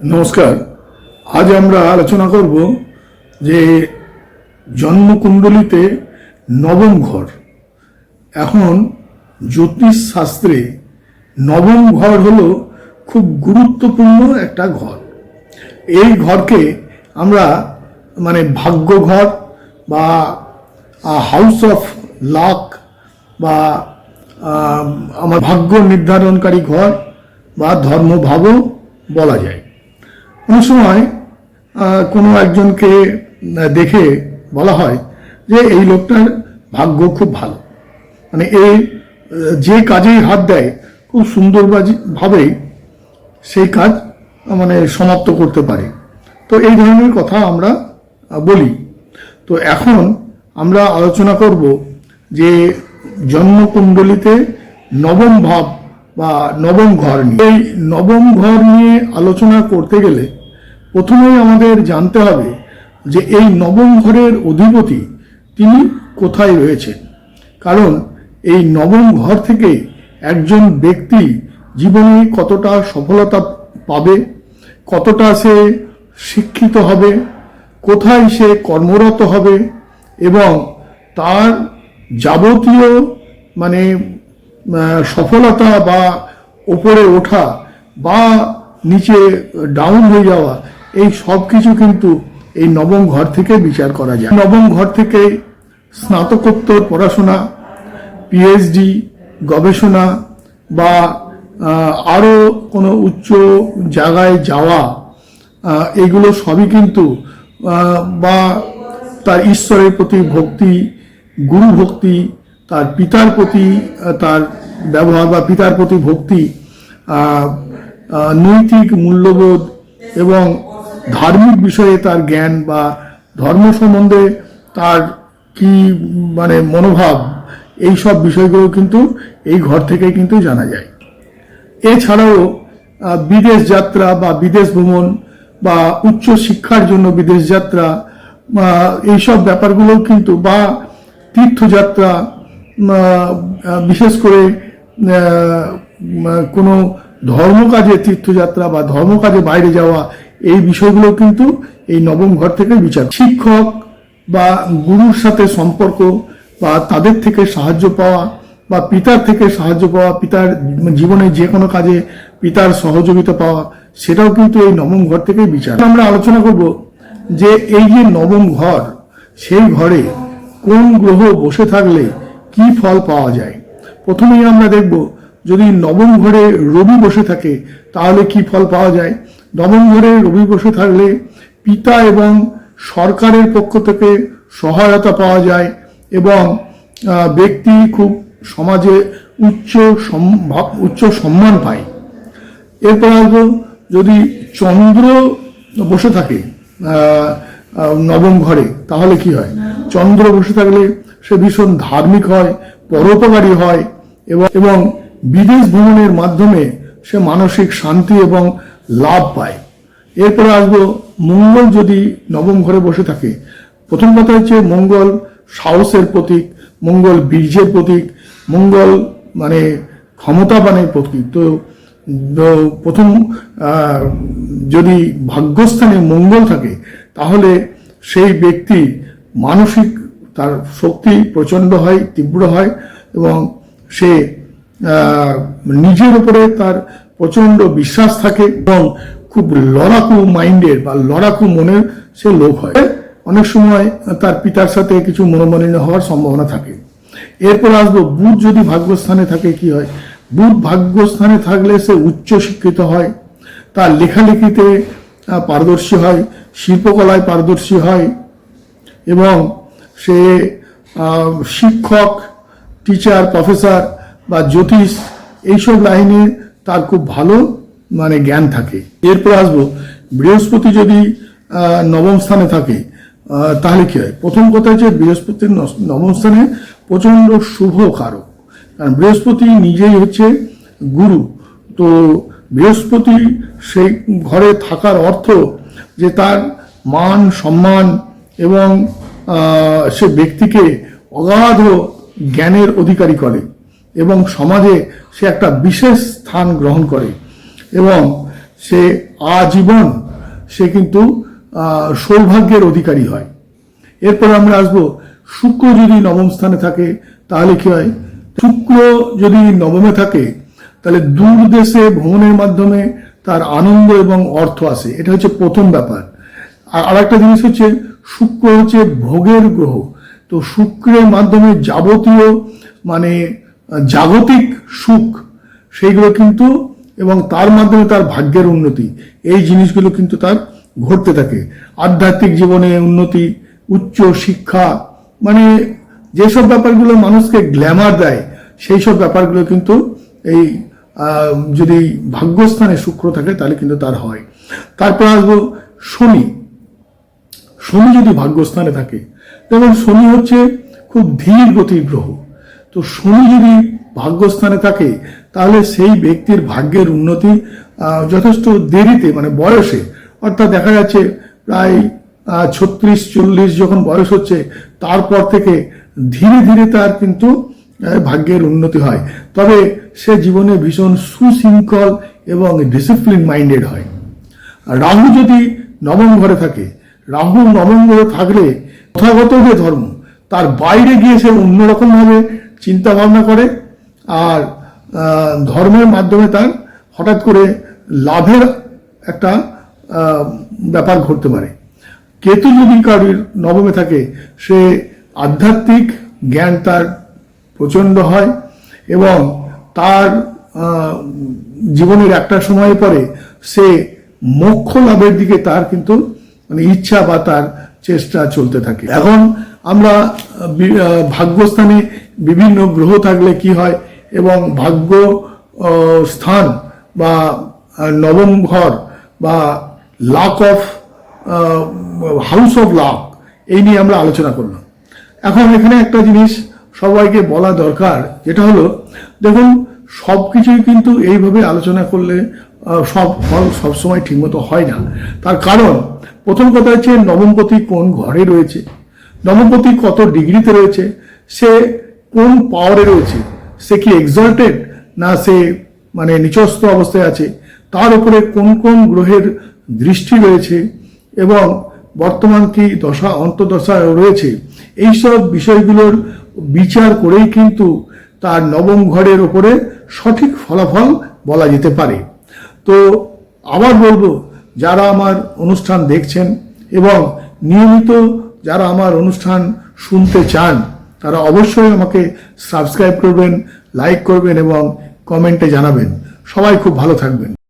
नमस्कार। आज আমরা আলোচনা করব যে জন্মকুণ্ডলিতে নবম ঘর। এখন জ্যোতিষ শাস্ত্রে নবম ঘর হলো খুব গুরুত্বপূর্ণ একটা ঘর। এই ঘরকে আমরা ভাগ্য ঘর বা হাউস অফ লাক বা আমার ভাগ্য নির্ধারণকারী ঘর বা ধর্মভাবও বলা যায়। অনেক সময় কোনো একজনকে দেখে বলা হয় যে এই লোকটার ভাগ্য খুব ভালো, এই যে কাজেই হাত দেয় খুব সুন্দরভাবেই সেই কাজ সমাপ্ত করতে পারে। তো এই ধরনের কথা আমরা বলি। তো এখন আমরা আলোচনা করব যে জন্মকুণ্ডলিতে নবম ভাব বা নবম ঘর নিয়ে। এই নবম ঘর নিয়ে আলোচনা করতে গেলে প্রথমেই আমাদের জানতে হবে যে এই নবম ঘরের অধিপতি তিনি কোথায় রয়েছেন। কারণ এই নবম ঘর থেকে একজন ব্যক্তি জীবনে কতটা সফলতা পাবে, কতটা সে শিক্ষিত হবে, কোথায় সে কর্মরত হবে এবং তার যাবতীয় সফলতা বা ওপরে ওঠা বা নিচে ডাউন হয়ে যাওয়া, এই সব কিছু কিন্তু এই নবম ঘর থেকে বিচার করা যায়। নবম ঘর থেকে স্নাতকোত্তর পড়াশোনা, পিএইচডি, গবেষণা বা আরও কোনো উচ্চ জায়গায় যাওয়া, এগুলো সবই কিন্তু বা তার ঈশ্বরের প্রতি ভক্তি, গুরু ভক্তি, তার পিতার প্রতি তার ব্যবহার বা পিতার প্রতি ভক্তি, নৈতিক মূল্যবোধ এবং ধার্মিক বিষয়ে তার জ্ঞান বা ধর্ম সম্বন্ধে তার কি মনোভাব, এই সব বিষয়গুলো কিন্তু এই ঘর থেকে কিন্তু জানা যায়। এছাড়াও বিদেশ যাত্রা বা বিদেশ ভ্রমণ বা উচ্চ শিক্ষার জন্য বিদেশ যাত্রা, এইসব ব্যাপারগুলো কিন্তু বা তীর্থযাত্রা, বিশেষ করে কোনো ধর্মকাজে তীর্থযাত্রা বা ধর্মকাজে বাইরে যাওয়া, এই বিষয়গুলো কিন্তু এই নবম ঘর থেকে বিচার। শিক্ষক বা গুরুর সাথে সম্পর্ক বা তাদের থেকে সাহায্য পাওয়া বা পিতার থেকে সাহায্য পাওয়া, পিতার জীবনে যে কোনো কাজে পিতার সহযোগিতা পাওয়া, সেটাও কিন্তু এই নবম ঘর থেকে বিচার। আমরা আলোচনা করব যে এই যে নবম ঘর, সেই ঘরে কোন গ্রহ বসে থাকলে কি ফল পাওয়া যায়। প্রথমেই আমরা দেখব যদি নবম ঘরে রবি বসে থাকে তাহলে কি ফল পাওয়া যায়। নবম ঘরে রবি বসে থাকলে পিতা এবং সরকারের পক্ষ থেকে সহায়তা পাওয়া যায় এবং ব্যক্তি খুব সমাজে উচ্চ সম্মান পায়। এরপর আসবো যদি চন্দ্র বসে থাকে নবম ঘরে তাহলে কি হয়। চন্দ্র বসে থাকলে সে ভীষণ ধার্মিক হয়, পরোপকারী হয় এবং বিদেশ ভ্রমণের মাধ্যমে সে মানসিক শান্তি এবং লাভ পায়। এরপরে আসবো মঙ্গল যদি নবম ঘরে বসে থাকে। প্রথম কথা হচ্ছে মঙ্গল সাহসের প্রতীক, মঙ্গল বীর্যের প্রতীক, মঙ্গল ক্ষমতাবানের প্রতীক। তো প্রথম যদি ভাগ্যস্থানে মঙ্গল থাকে তাহলে সেই ব্যক্তি মানসিক তার শক্তি প্রচণ্ড হয়, তীব্র হয় এবং সে নিজের উপরে তার প্রচণ্ড বিশ্বাস থাকে এবং খুব লড়াকু মাইন্ডের বা লড়াকু মনের সে লোক হয়। অনেক সময় তার পিতার সাথে কিছু মনোমালিন্য হওয়ার সম্ভাবনা থাকে। এরপর আসবো বুধ যদি ভাগ্যস্থানে থাকে কি হয়। বুধ ভাগ্যস্থানে থাকলে সে উচ্চ শিক্ষিত হয়, তার লেখালেখিতে পারদর্শী হয়, শিল্পকলায় পারদর্শী হয় এবং সে শিক্ষক, টিচার, প্রফেসর বা জ্যোতিষ, এইসব লাইনে তার খুব ভালো জ্ঞান থাকে। এরপর আসবো বৃহস্পতি যদি নবম স্থানে থাকে তাহলে কি হয়। প্রথম কথা হচ্ছে বৃহস্পতির নবম স্থানে প্রচণ্ড শুভ কারক, কারণ বৃহস্পতি নিজেই হচ্ছে গুরু। তো বৃহস্পতি সেই ঘরে থাকার অর্থ যে তার মান সম্মান এবং সে ব্যক্তিকে অগাধ জ্ঞানের অধিকারী করে এবং সমাজে সে একটা বিশেষ স্থান গ্রহণ করে এবং সে আজীবন সে কিন্তু সৌভাগ্যের অধিকারী হয়। এরপর আমরা আসবো শুক্র যদি নবম স্থানে থাকে তাহলে কি হয়। শুক্র যদি নবমে থাকে তাহলে দূর দেশে ভ্রমণের মাধ্যমে তার আনন্দ এবং অর্থ আসে, এটা হচ্ছে প্রথম ব্যাপার। আর একটা জিনিস হচ্ছে শুক্র হচ্ছে ভোগের গ্রহ, তো শুক্রের মাধ্যমে যাবতীয় মানে জাগতিক সুখ সেইগুলো কিন্তু, এবং তার মাধ্যমে তার ভাগ্যের উন্নতি, এই জিনিসগুলো কিন্তু তার ঘটতে থাকে। আধ্যাত্মিক জীবনে উন্নতি, উচ্চ শিক্ষা, মানে যেসব ব্যাপারগুলো মানুষকে গ্ল্যামার দেয় সেই সব ব্যাপারগুলো কিন্তু এই যদি ভাগ্যস্থানে শুক্র থাকে তাহলে কিন্তু তার হয়। তারপর আসবো শনি। শনি যদি ভাগ্যস্থানে থাকে, যেমন শনি হচ্ছে খুব ধীর গতির গ্রহ, তো শনি যদি ভাগ্যস্থানে থাকে তাহলে সেই ব্যক্তির ভাগ্যের উন্নতি যথেষ্ট দেরিতে, মানে বয়সে, অর্থাৎ দেখা যাচ্ছে প্রায় 36-40 যখন বয়স হচ্ছে তারপর থেকে ধীরে ধীরে তার কিন্তু ভাগ্যের উন্নতি হয়। তবে সে জীবনে ভীষণ সুশৃঙ্খল এবং ডিসিপ্লিন মাইন্ডেড হয়। আর রাহু যদি নবম ঘরে থাকে, রাহু নবম ঘরে থাকলে প্রথাগত যে ধর্ম তার বাইরে গিয়ে সে অন্যরকমভাবে চিন্তা ভাবনা করে, আর ধর্মের মাধ্যমে তার হঠাৎ করে লাভের একটা ব্যাপার ঘটতে পারে। কেতু যদি কারোর নবমে থাকে সে আধ্যাত্মিক জ্ঞান তার প্রচণ্ড হয়, এবং তার জীবনের একটা সময় পরে সে মোক্ষ লাভের দিকে তার কিন্তু মানে ইচ্ছা বা তার চেষ্টা চলতে থাকে। এখন আমরা ভাগ্যস্থানে বিভিন্ন গ্রহ থাকলে কি হয়, এবং ভাগ্য স্থান বা নবম ঘর বা lack of house of luck, এই নিয়ে আমরা আলোচনা করলাম। এখন এখানে একটা জিনিস সবাইকে বলা দরকার, যেটা হলো দেখুন সব কিছুই কিন্তু এইভাবে আলোচনা করলে সব ফল সবসময় ঠিকমতো হয় না। তার কারণ প্রথম কথা হচ্ছে নবমপতি কোন ঘরে রয়েছে, নবমপতি কত ডিগ্রিতে রয়েছে, সে কোন পাওয়ারে রয়েছে, সে কি এক্সল্টেড না সে মানে নিচস্থ অবস্থায় আছে, তার উপরে কোন কোন গ্রহের দৃষ্টি রয়েছে, এবং বর্তমান কি দশা অন্তর্দশা রয়েছে, এইসব বিষয়গুলোর বিচার করেই কিন্তু তার নবম ঘরের ওপরে সঠিক ফলাফল বলা যেতে পারে। তো আবার বলবো, যারা আমার অনুষ্ঠান দেখছেন এবং নিয়মিত যারা আমার অনুষ্ঠান শুনতে চান তারা অবশ্যই আমাকে সাবস্ক্রাইব করবেন, লাইক করবেন এবং কমেন্টে জানাবেন। সবাই খুব ভালো থাকবেন।